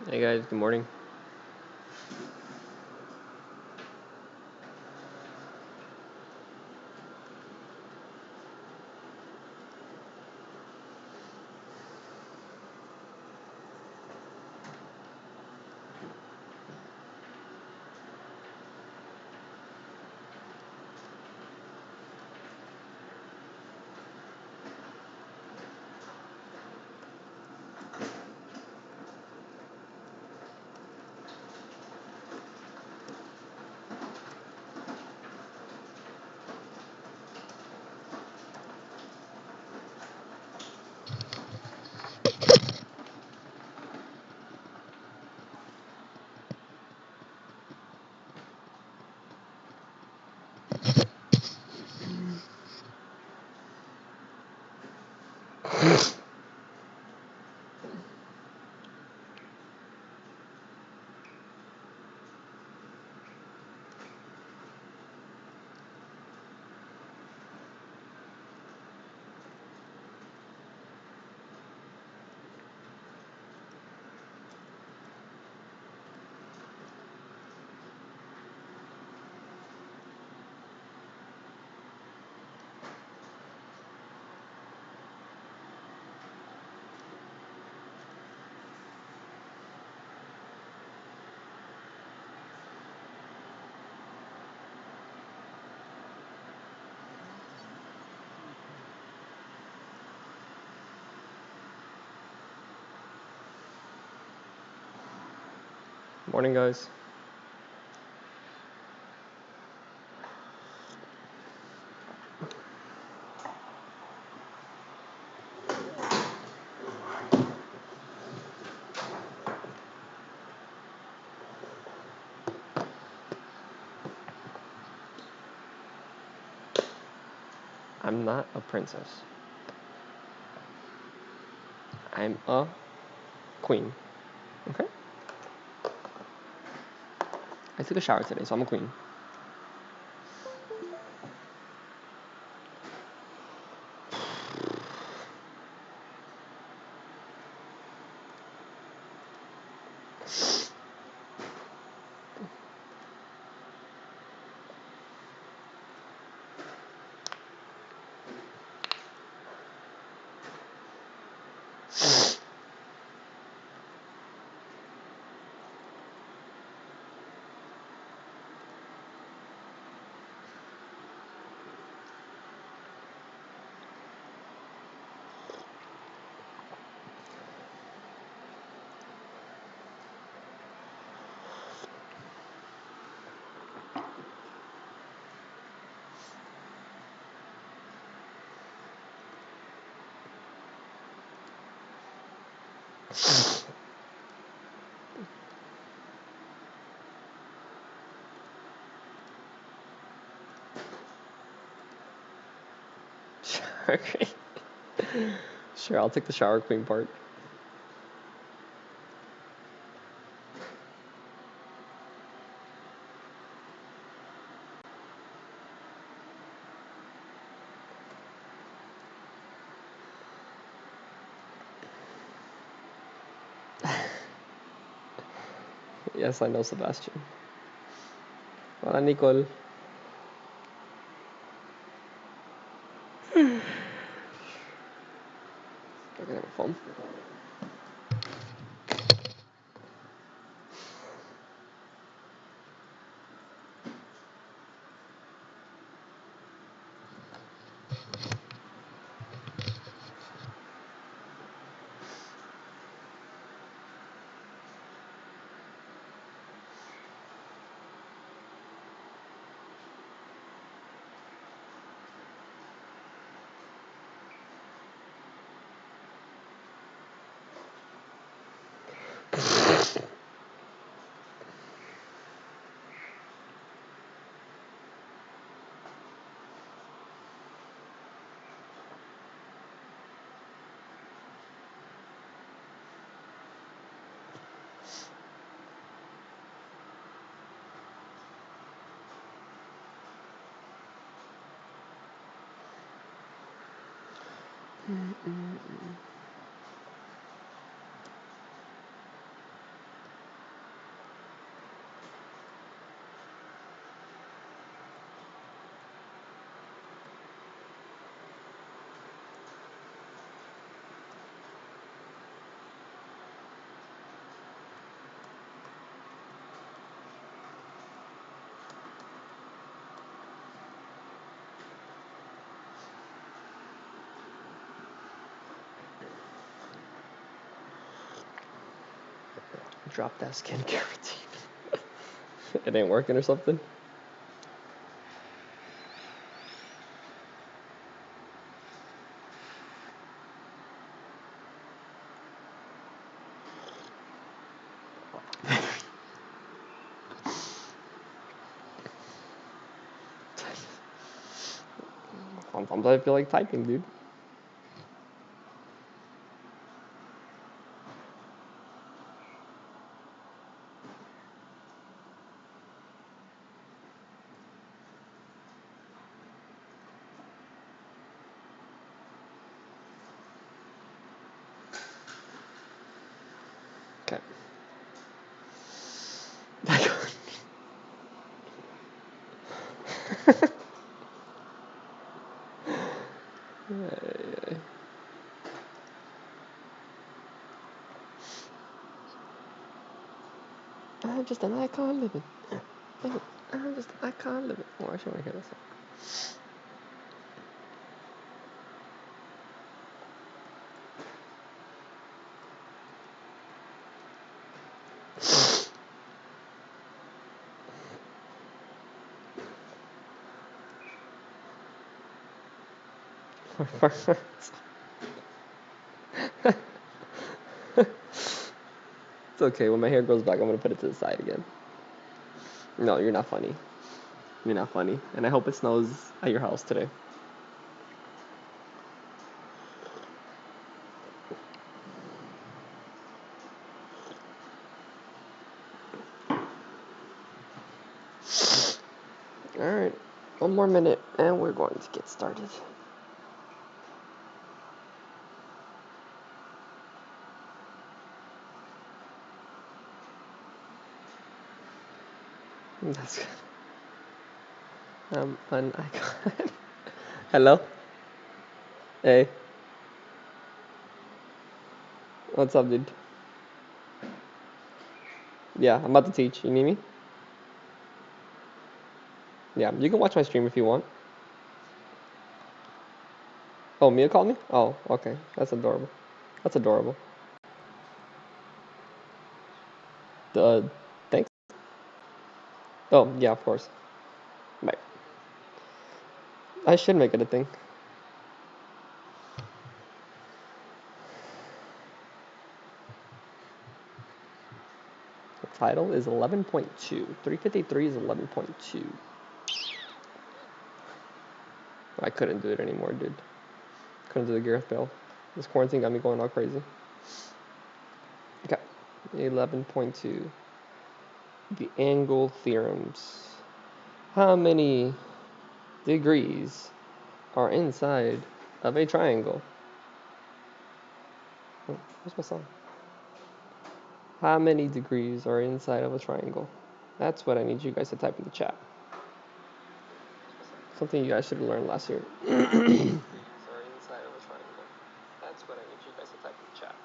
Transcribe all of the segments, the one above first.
Hey guys, good morning. Morning guys. I'm not a princess. I'm a queen. Okay? I took a shower today, so I'm a queen. Shower queen. Sure, I'll take the shower queen part. Yes, I know Sebastian. Hola Nicole. Looking at my phone. drop that skin guarantee. It ain't working or something? Sometimes I feel like typing, dude. Okay. I'm just an icon living. I'm just an icon living. Why should I hear this? It's okay. When my hair grows back, I'm gonna put it to the side again. No, you're not funny. You're not funny. And I hope it snows at your house today. Alright. One more minute and we're going to get started. That's good. An icon. Hello? Hey. What's up, dude? Yeah, I'm about to teach. You need me? Yeah, you can watch my stream if you want. Oh, Mia called me? Oh, okay. That's adorable. That's adorable. Thanks. Oh, yeah, of course. Bye. I should make it a thing. The title is 11.2. 353 is 11.2. I couldn't do it anymore, dude. Couldn't do the Gareth Bale. This quarantine got me going all crazy. Okay. 11.2. The angle theorems. How many degrees are inside of a triangle? Oh, where's my song? How many degrees are inside of a triangle? That's what I need you guys to type in the chat. Something you guys should have learned last year. Are inside of a triangle. That's what I need you guys to type in the chat.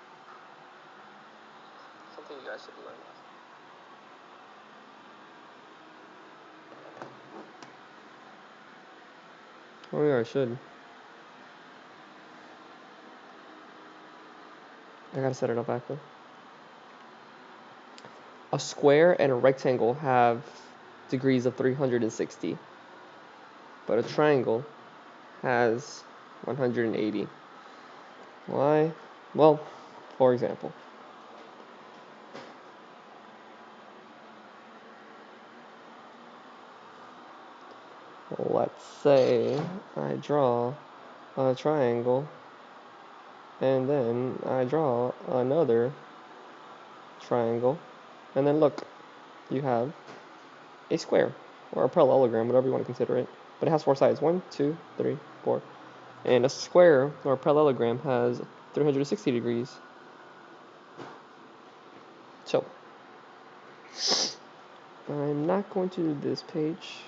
Something you guys should have learned last year. Oh yeah, I should. I gotta set it up after. A square and a rectangle have degrees of 360, but a triangle has 180. Why? Well, for example, let's say I draw a triangle and then I draw another triangle, and then look, you have a square or a parallelogram, whatever you want to consider it, but it has four sides: 1, 2, 3, 4. And a square or a parallelogram has 360 degrees. So I'm not going to do this page,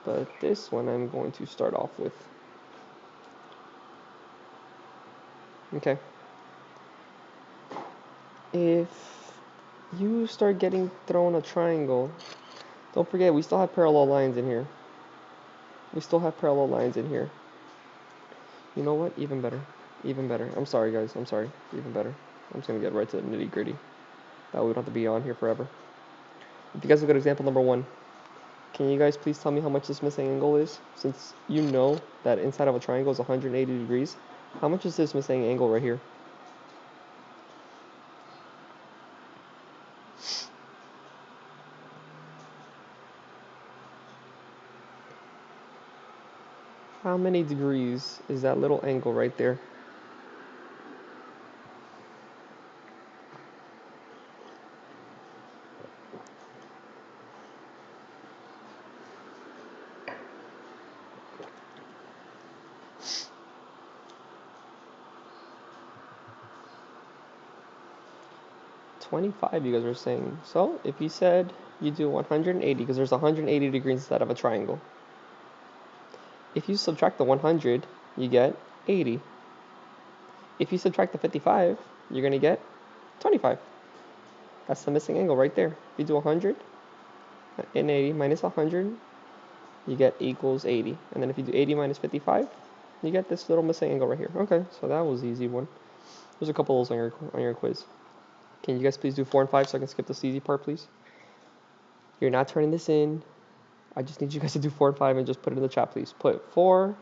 but this one I'm going to start off with. Okay. If you start getting thrown a triangle, don't forget we still have parallel lines in here. We still have parallel lines in here. You know what? Even better. Even better. I'm sorry, guys. I'm sorry. Even better. I'm just going to get right to the nitty gritty. That way we don't have to be on here forever. If you guys look at example number 1, can you guys please tell me how much this missing angle is? Since you know that inside of a triangle is 180 degrees, how much is this missing angle right here? How many degrees is that little angle right there? $25, you guys were saying. So if you said you do 180, because there's 180 degrees inside of a triangle. If you subtract the 100, you get 80. If you subtract the 55, you're going to get 25. That's the missing angle right there. If you do 100 and 80 minus 100, you get equals 80. And then if you do 80 minus 55, you get this little missing angle right here. Okay, so that was the easy one. There's a couple of those on your quiz. Can you guys please do 4 and 5 so I can skip this easy part, please? You're not turning this in. I just need you guys to do 4 and 5 and just put it in the chat, please. Put 4,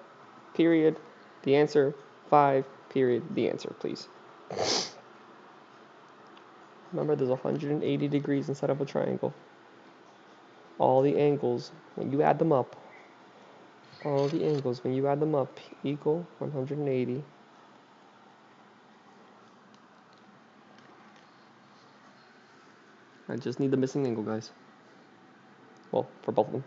period, the answer, 5, period, the answer, please. Remember, there's 180 degrees inside of a triangle. All the angles, when you add them up, equal 180. I just need the missing angle, guys. Well, for both of them.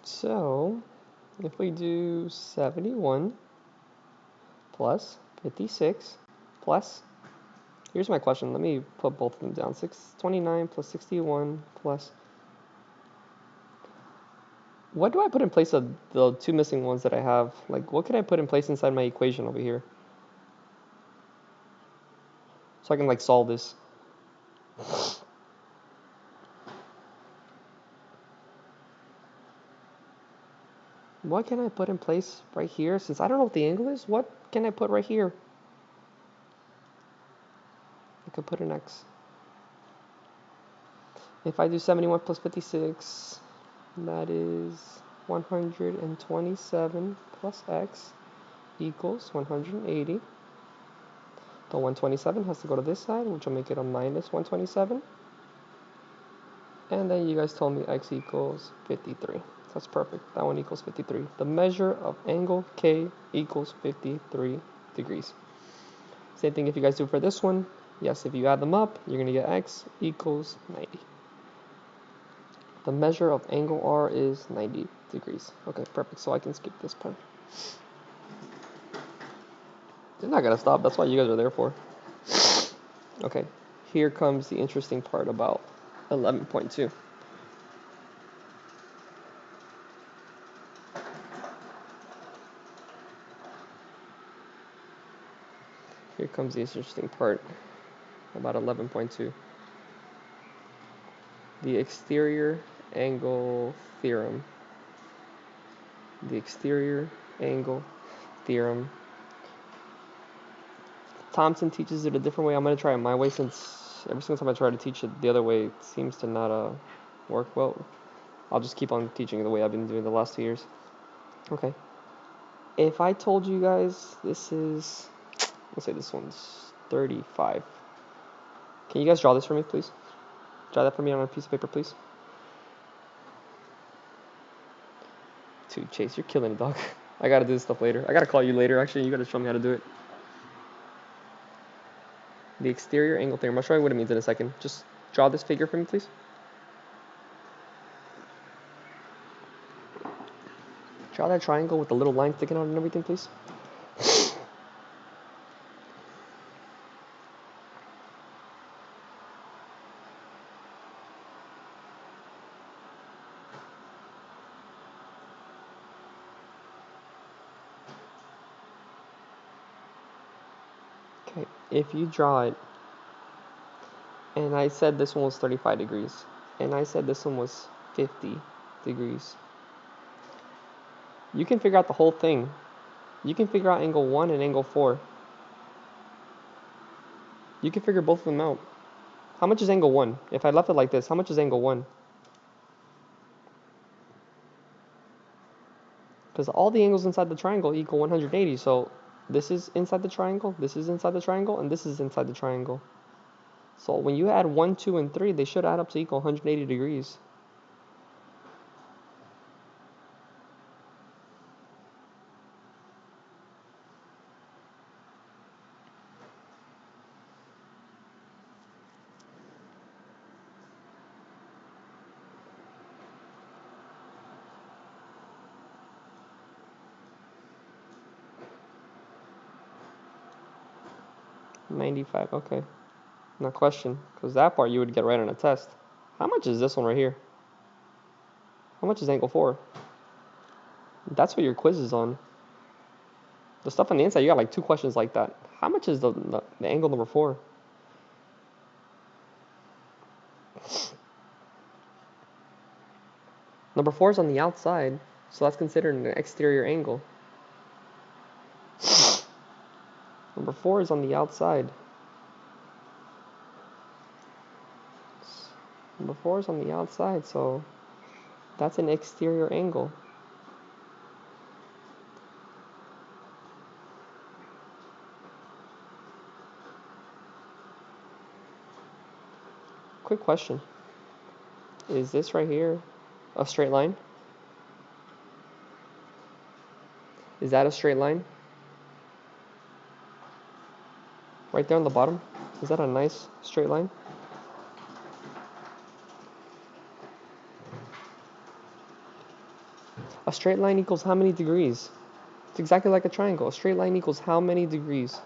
So, if we do 71 plus 56 plus, here's my question. Let me put both of them down. 629 plus 61 plus, what do I put in place of the two missing ones that I have? Like, what can I put in place inside my equation over here? So I can, like, solve this. What can I put in place right here? Since I don't know what the angle is, what can I put right here? I could put an X. If I do 71 plus 56, that is 127 plus X equals 180. The 127 has to go to this side, which will make it a minus 127. And then you guys told me X equals 53. That's perfect. That one equals 53. The measure of angle K equals 53 degrees. Same thing if you guys do for this one. Yes, if you add them up, you're going to get X equals 90. The measure of angle R is 90 degrees. Okay, perfect. So I can skip this part. They're not going to stop. That's what you guys are there for. Okay, here comes the interesting part about 11.2. Here comes the interesting part about 11.2. The exterior angle theorem. The exterior angle theorem. Thompson teaches it a different way. I'm going to try it my way since every single time I try to teach it the other way, it seems to not work well. I'll just keep on teaching it the way I've been doing the last 2 years. Okay. If I told you guys this is, let's say this one's 35. Can you guys draw this for me, please? Draw that for me on a piece of paper, please. Dude, Chase, you're killing it, dog. I gotta do this stuff later. I gotta call you later, actually. You gotta show me how to do it. The exterior angle theorem. I'll show you what it means in a second. Just draw this figure for me, please. Draw that triangle with the little line sticking out and everything, please. Okay, if you draw it, and I said this one was 35 degrees, and I said this one was 50 degrees, you can figure out the whole thing. You can figure out angle 1 and angle 4. You can figure both of them out. How much is angle 1? If I left it like this, how much is angle 1? Because all the angles inside the triangle equal 180, so this is inside the triangle, this is inside the triangle, and this is inside the triangle. So when you add 1, 2, and 3, they should add up to equal 180 degrees. $95, okay. Now question, because that part you would get right on a test. How much is this one right here? How much is angle 4? That's what your quiz is on. The stuff on the inside, you got like 2 questions like that. How much is the angle number 4? Number 4 is on the outside, so that's considered an exterior angle. Number 4 is on the outside. Number 4 is on the outside, so that's an exterior angle. Quick question. Is this right here a straight line? Is that a straight line? Right there on the bottom? Is that a nice straight line? A straight line equals how many degrees? It's exactly like a triangle. A straight line equals how many degrees?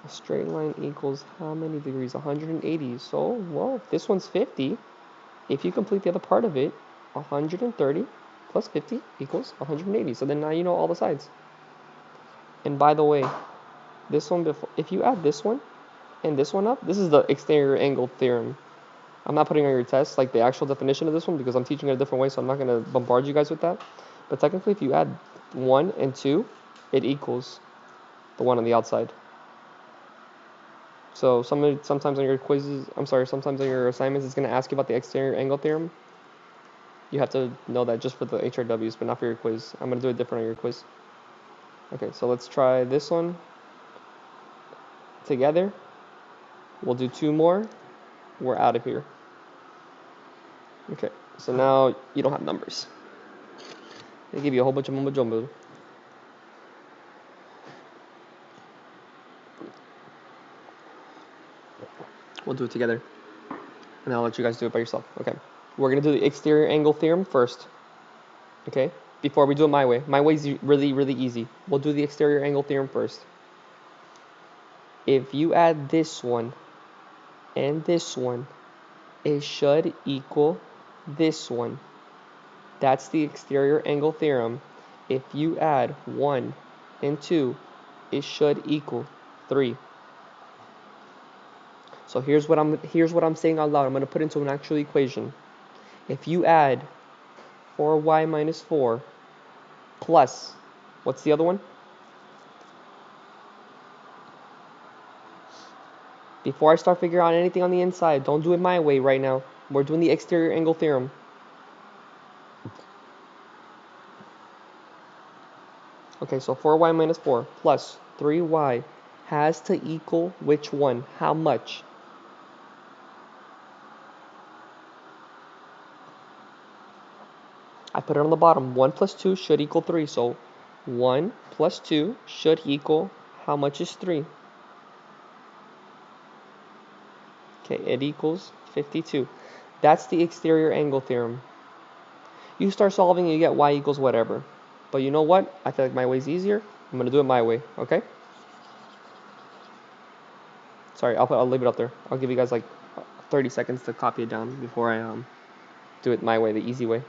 A straight line equals how many degrees? 180. So, well, if this one's 50, if you complete the other part of it, 130 plus 50 equals 180. So then now you know all the sides. And by the way, this one before, if you add this one and this one up, this is the exterior angle theorem. I'm not putting on your test like the actual definition of this one because I'm teaching it a different way, so I'm not going to bombard you guys with that. But technically, if you add 1 and 2, it equals the one on the outside. So sometimes on your quizzes, sometimes on your assignments, it's going to ask you about the exterior angle theorem. You have to know that just for the HRWs, but not for your quiz. I'm going to do it different on your quiz. Okay, so let's try this one together. We'll do 2 more. We're out of here. Okay, so now you don't have numbers. They give you a whole bunch of mumbo jumbo. We'll do it together. And I'll let you guys do it by yourself. Okay. We're going to do the exterior angle theorem first. Okay? Before we do it my way. My way is really, really easy. We'll do the exterior angle theorem first. If you add this one and this one, it should equal this one. That's the exterior angle theorem. If you add 1 and 2, it should equal 3. So here's what I'm saying out loud. I'm going to put into an actual equation. If you add 4y minus 4 plus, what's the other one? Before I start figuring out anything on the inside, don't do it my way right now. We're doing the exterior angle theorem. Okay, so 4y minus 4 plus 3y has to equal which one? How much? I put it on the bottom. 1 plus 2 should equal 3. So 1 plus 2 should equal, how much is 3? Okay, it equals 52. That's the exterior angle theorem. You start solving and you get y equals whatever. But you know what? I feel like my way's easier. I'm going to do it my way, okay? Sorry, I'll leave it up there. I'll give you guys like 30 seconds to copy it down before I do it my way, the easy way.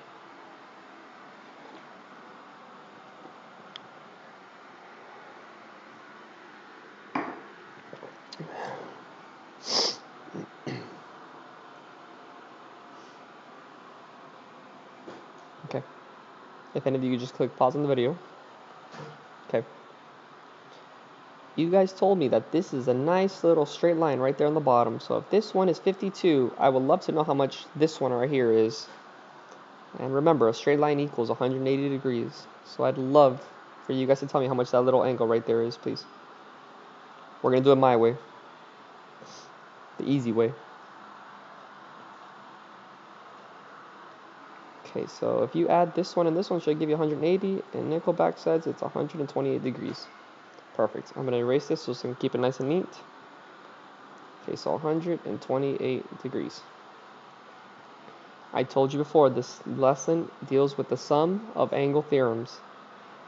Okay. If any of you could just click pause on the video. Okay. You guys told me that this is a nice little straight line right there on the bottom. So if this one is 52, I would love to know how much this one right here is. And remember, a straight line equals 180 degrees. So I'd love for you guys to tell me how much that little angle right there is, please. We're going to do it my way. The easy way. Okay, so if you add this one and this one, should give you 180. And Nickelback says it's 128 degrees. Perfect. I'm going to erase this so we can keep it nice and neat. Okay, so 128 degrees. I told you before, this lesson deals with the sum of angle theorems,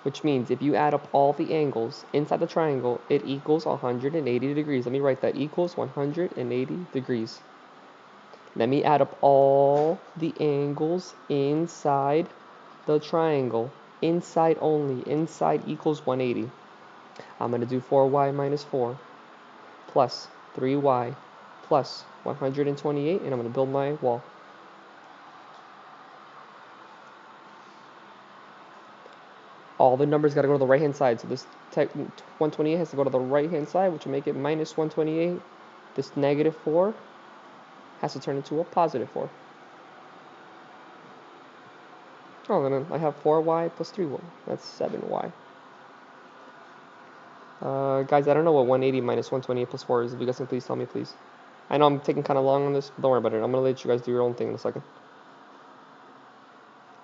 which means if you add up all the angles inside the triangle, it equals 180 degrees. Let me write that, equals 180 degrees. Let me add up all the angles inside the triangle. Inside only. Inside equals 180. I'm going to do 4y minus 4 plus 3y plus 128, and I'm going to build my wall. All the numbers got to go to the right hand side. So this 128 has to go to the right hand side, which will make it minus 128. This negative 4 has to turn into a positive 4. Oh, and then I have 4y plus 3y. That's 7y. Guys, I don't know what 180 minus 128 plus 4 is. If you guys can please tell me, please. I know I'm taking kind of long on this, but don't worry about it. I'm going to let you guys do your own thing in a second.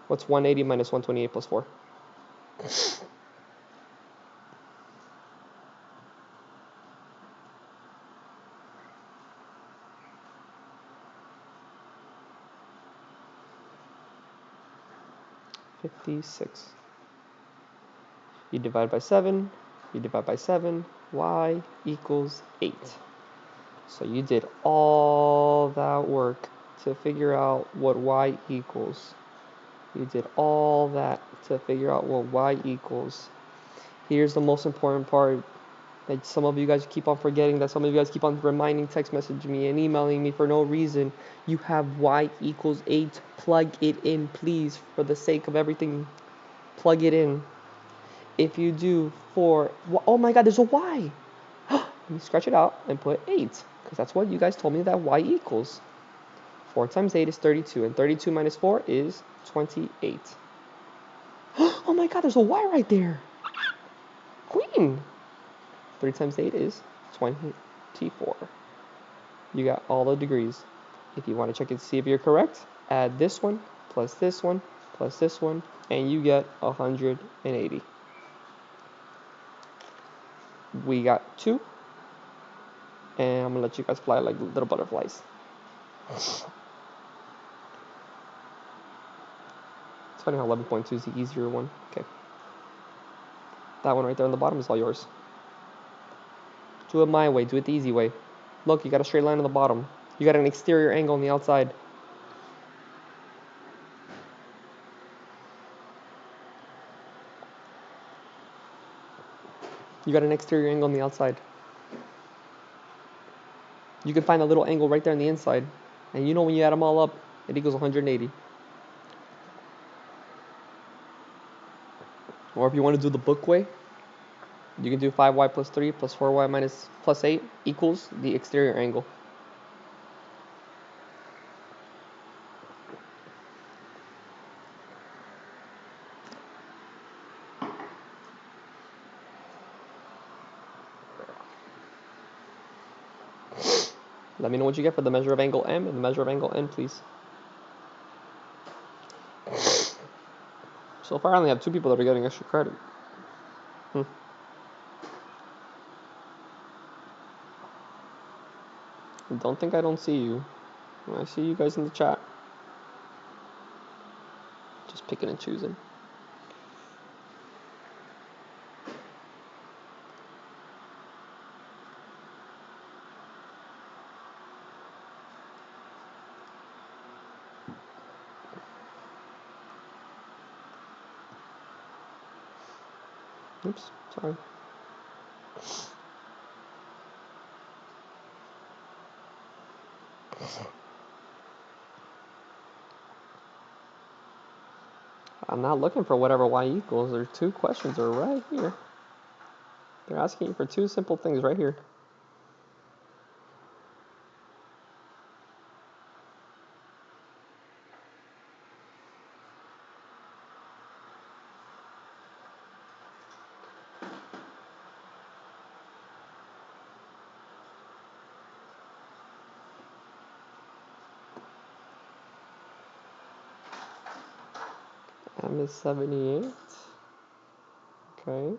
What's 180 minus 128 plus 4? $56. You divide by 7. You divide by 7. Y equals 8. So you did all that work to figure out what y equals. You did all that to figure out what y equals. Here's the most important part that some of you guys keep on forgetting, that some of you guys keep on reminding, text messaging me and emailing me for no reason. You have y equals 8. Plug it in, please, for the sake of everything. Plug it in. If you do 4, oh my god, there's a y. Let me scratch it out and put 8, because that's what you guys told me that y equals. 4 times 8 is 32, and 32 minus 4 is 28. Oh my god, there's a y right there. Queen. 3 times 8 is 24. You got all the degrees. If you want to check and see if you're correct, add this one, plus this one, plus this one, and you get 180. We got 2. And I'm going to let you guys fly like little butterflies. It's funny how 11.2 is the easier one. Okay. That one right there on the bottom is all yours. Do it my way. Do it the easy way. Look, you got a straight line on the bottom. You got an exterior angle on the outside. You got an exterior angle on the outside. You can find a little angle right there on the inside. And you know when you add them all up, it equals 180. Or if you want to do the book way, you can do 5y plus 3 plus 4y minus plus 8 equals the exterior angle. Let me know what you get for the measure of angle M and the measure of angle N, please. So far I only have 2 people that are getting extra credit. Don't think I don't see you. I see you guys in the chat. Just picking and choosing. Oops, sorry. I'm not looking for whatever y equals. There's 2 questions are right here. They're asking you for 2 simple things right here. M is 78. Okay.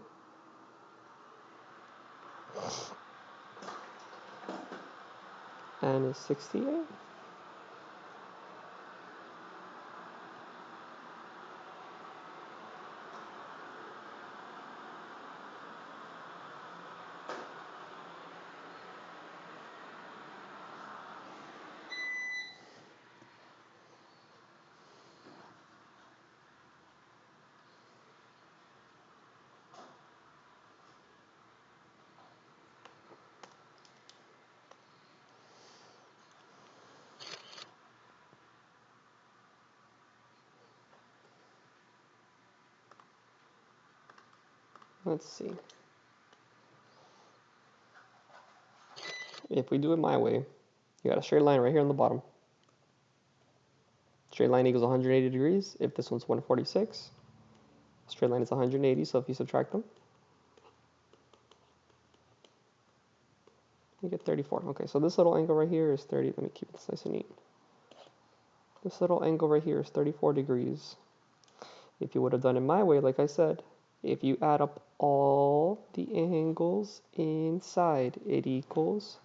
N is 68. Let's see. If we do it my way, you got a straight line right here on the bottom. Straight line equals 180 degrees. If this one's 146, straight line is 180, so if you subtract them, you get 34. Okay, so this little angle right here is 30. Let me keep this nice and neat. This little angle right here is 34 degrees. If you would have done it my way, like I said, if you add up all the angles inside, it equals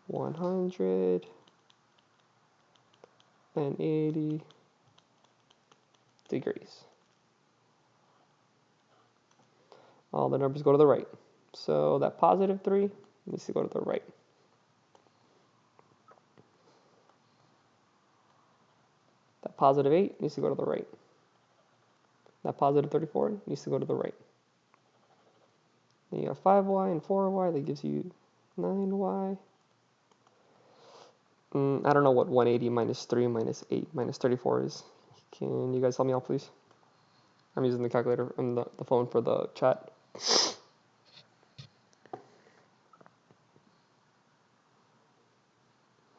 180 degrees. All the numbers go to the right. So that positive 3 needs to go to the right. That positive 8 needs to go to the right. That positive 34 needs to go to the right. Then you have 5y and 4y. That gives you 9y. I don't know what 180 minus 3 minus 8 minus 34 is. Can you guys help me out, please? I'm using the calculator and the phone for the chat.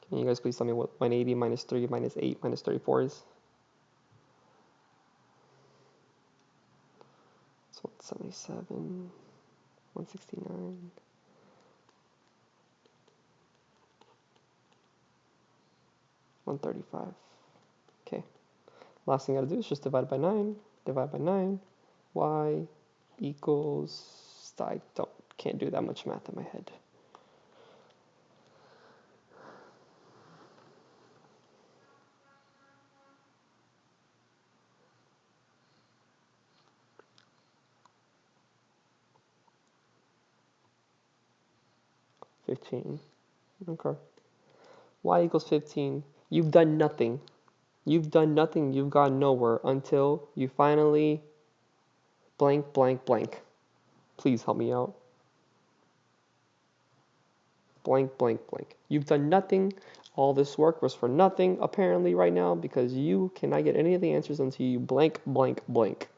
Can you guys please tell me what 180 minus 3 minus 8 minus 34 is? So 77, 169. $135. Okay. Last thing I gotta do is just divide by 9. Divide by 9. Y equals. I can't do that much math in my head. $15. Okay. Y equals 15. You've done nothing. You've done nothing. You've gone nowhere until you finally blank, blank, blank. Please help me out. Blank, blank, blank. You've done nothing. All this work was for nothing, apparently, right now, because you cannot get any of the answers until you blank, blank, blank.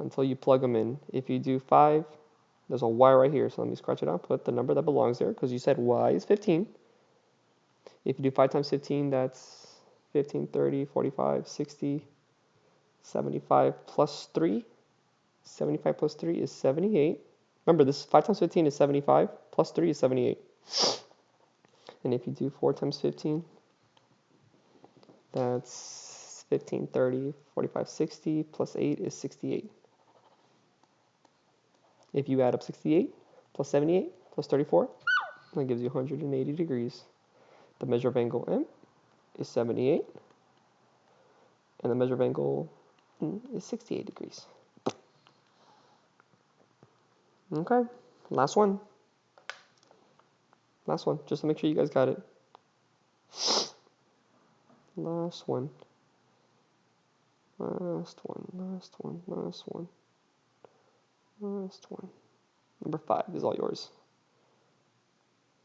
Until you plug them in. If you do 5, there's a y right here, so let me scratch it out. Put the number that belongs there, because you said y is 15. If you do 5 times 15, that's 15, 30, 45, 60, 75 plus 3. 75 plus 3 is 78. Remember, this 5 times 15 is 75, plus 3 is 78. And if you do 4 times 15, that's 15, 30, 45, 60, plus 8 is 68. If you add up 68 plus 78 plus 34, that gives you 180 degrees. The measure of angle M is 78, and the measure of angle N is 68 degrees. Okay, last one. Last one, just to make sure you guys got it. Last one. Last one, last one, last one. Last one. Number 5 is all yours.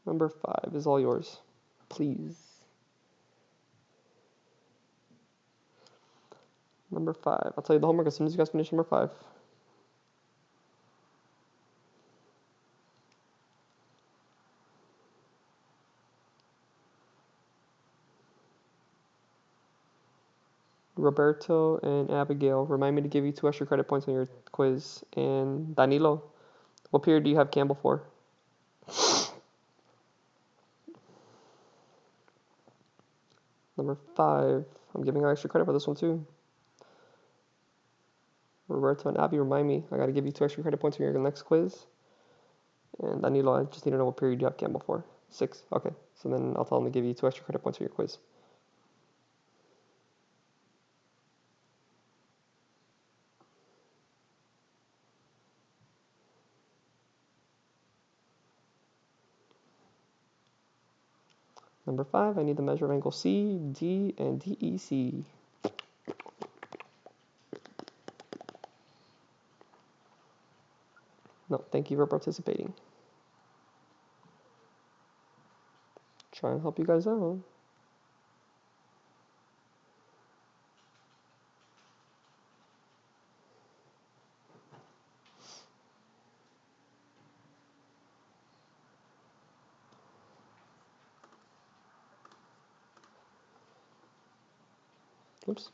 Number 5 is all yours. Please. Number 5. I'll tell you the homework as soon as you guys finish number 5. Roberto and Abigail, remind me to give you 2 extra credit points on your quiz. And Danilo, what period do you have Campbell for? Number 5, I'm giving her extra credit for this one too. Roberto and Abby, remind me, I gotta give you 2 extra credit points on your next quiz. And Danilo, I just need to know what period you have Campbell for. 6, okay. So then I'll tell them to give you 2 extra credit points for your quiz. Number 5, I need the measure of angle C, D, and DEC. No, thank you for participating. Try and help you guys out. Oops.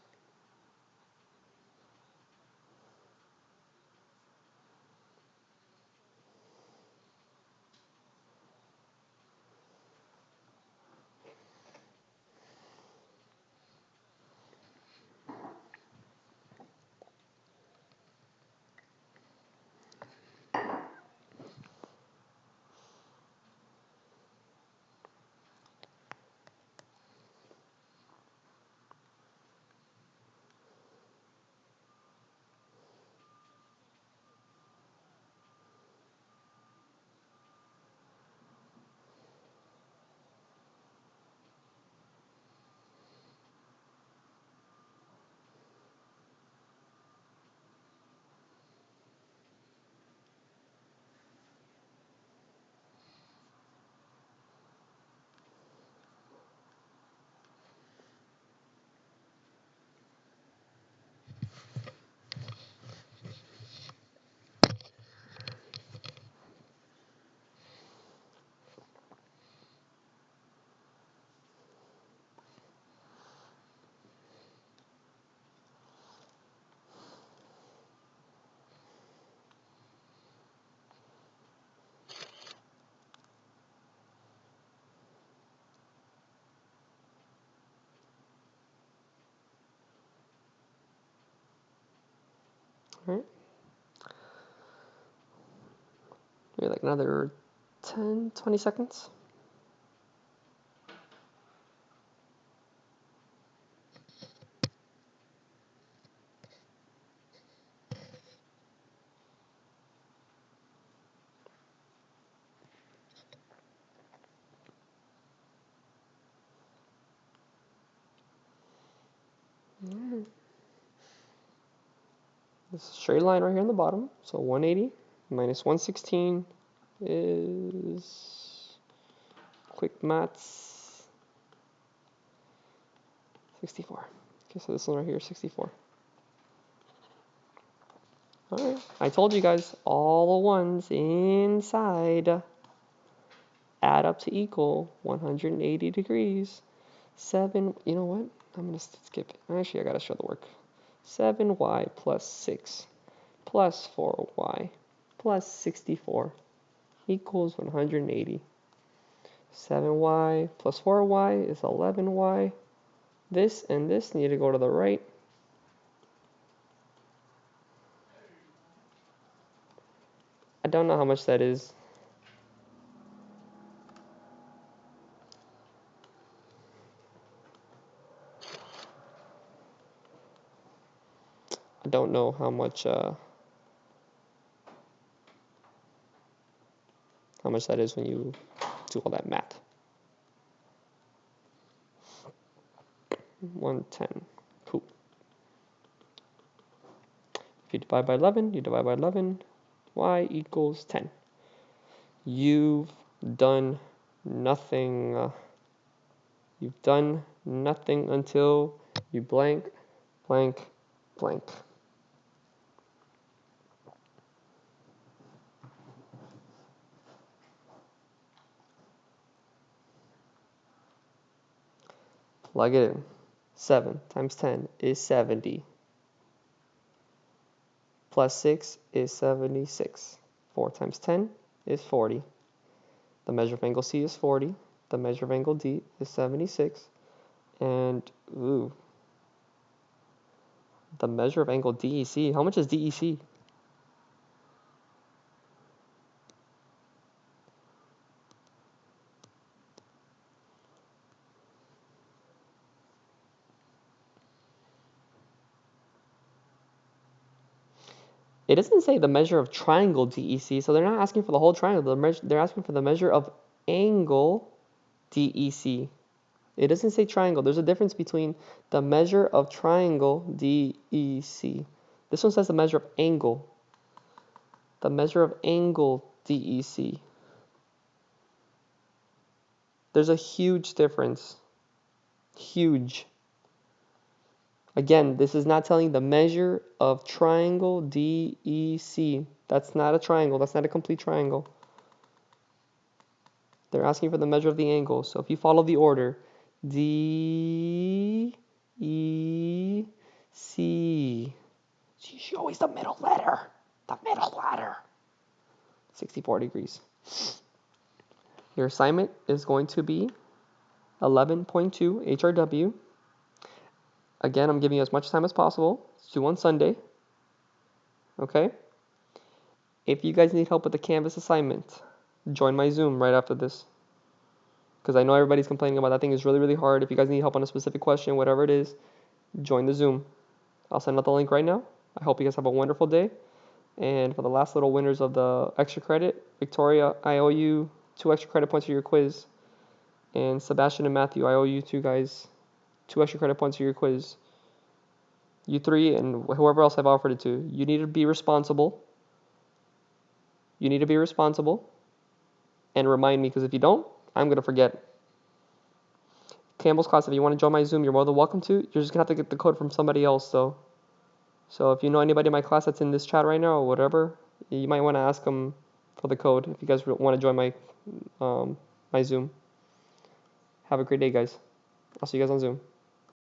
All right. Maybe like another 10, 20 seconds. Right. This straight line right here on the bottom. So 180 minus 116 is, quick maths, 64. Okay, so this one right here is 64. All right, I told you guys, all the ones inside add up to equal 180 degrees. 7, you know what? I'm going to skip it. Actually, I got to show the work. 7y plus 6 plus 4y plus 64 equals 180. 7y plus 4y is 11y. This and this need to go to the right. I don't know how much that is. I don't know how much that is when you do all that math. 110. Cool. If you divide by 11, you divide by 11. Y equals 10. You've done nothing. You've done nothing until you blank, blank, blank. Plug it in. 7 times 10 is 70. Plus 6 is 76. 4 times 10 is 40. The measure of angle C is 40. The measure of angle D is 76. And, the measure of angle DEC. How much is DEC? It doesn't say the measure of triangle DEC, so they're not asking for the whole triangle. They're asking for the measure of angle DEC. It doesn't say triangle. There's a difference between the measure of triangle DEC. This one says the measure of angle. The measure of angle DEC. There's a huge difference. Huge. Again, this is not telling the measure of triangle DEC. That's not a triangle. That's not a complete triangle. They're asking for the measure of the angle. So if you follow the order, D, E, C. She's always the middle letter. The middle letter. 64 degrees. Your assignment is going to be 11.2 HRW. Again, I'm giving you as much time as possible. It's due on Sunday. Okay? If you guys need help with the Canvas assignment, join my Zoom right after this. Because I know everybody's complaining about that thing is really, really hard. If you guys need help on a specific question, whatever it is, join the Zoom. I'll send out the link right now. I hope you guys have a wonderful day. And for the last little winners of the extra credit, Victoria, I owe you 2 extra credit points for your quiz. And Sebastian and Matthew, I owe you 2 guys 2 extra credit points for your quiz. You 3 and whoever else I've offered it to. You need to be responsible. You need to be responsible. And remind me, because if you don't, I'm going to forget. Campbell's class, if you want to join my Zoom, you're more than welcome to. You're just going to have to get the code from somebody else, though. So if you know anybody in my class that's in this chat right now or whatever, you might want to ask them for the code if you guys want to join my Zoom. Have a great day, guys. I'll see you guys on Zoom.